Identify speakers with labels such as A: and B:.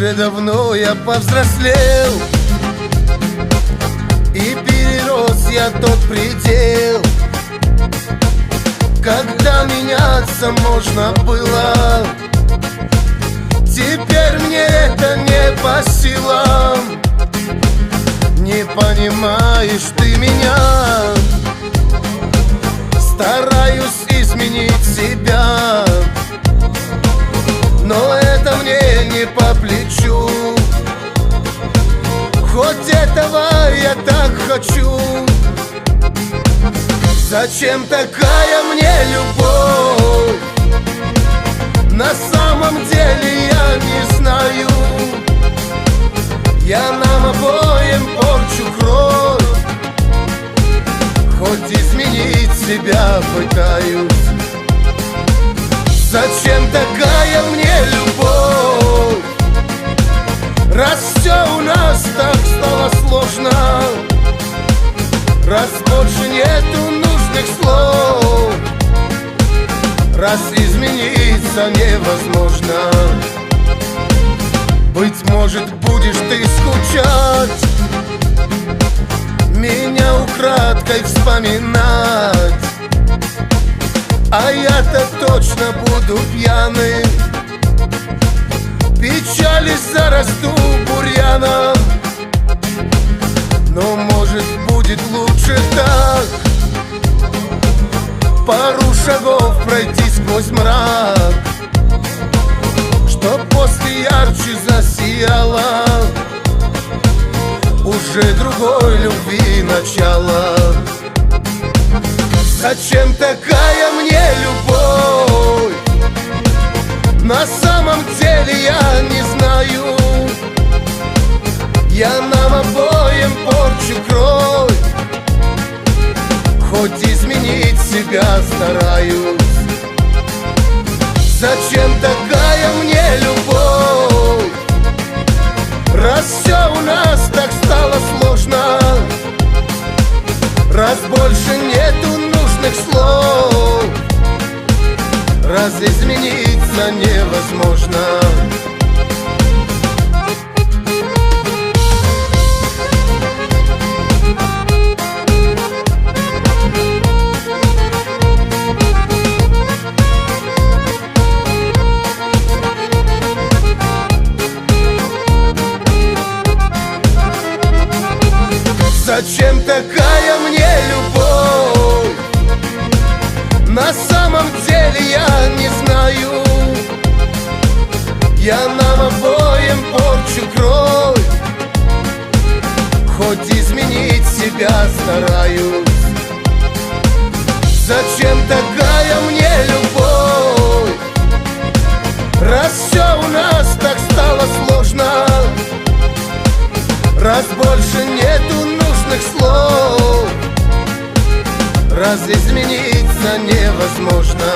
A: Уже давно я повзрослел, и перерос я тот предел, когда меняться можно было. Теперь мне это не по силам. Не понимаешь ты меня. Стараюсь изменить себя, но это мне не по плечу. Хоть этого я так хочу. Зачем такая мне любовь? На самом деле я не знаю. Я нам обоим порчу кровь, хоть изменить себя пытаюсь. Зачем такая мне любовь? Раз все у нас так стало сложно, раз больше нету нужных слов, раз измениться невозможно. Быть может, будешь ты скучать, меня украдкой вспоминать, а я-то точно буду пьяным. Печали зарасту бурьяном, но может будет лучше так. Пару шагов пройти сквозь мрак, чтоб после ярче засияло уже другой любви начало. Зачем такая мне любовь? На самом деле я не знаю. Я нам обоим порчу кровь, хоть изменить себя стараюсь. Зачем такая мне любовь? Раз все у нас так стало сложно, раз больше нету нужных слов, раз измениться невозможно. Зачем такая мне любовь? На самом деле я не знаю. Я нам обоим порчу кровь, хоть изменить себя стараюсь. Зачем такая мне любовь? Раз все у нас так стало сложно, раз больше нету нужных слов, раз измениться невозможно.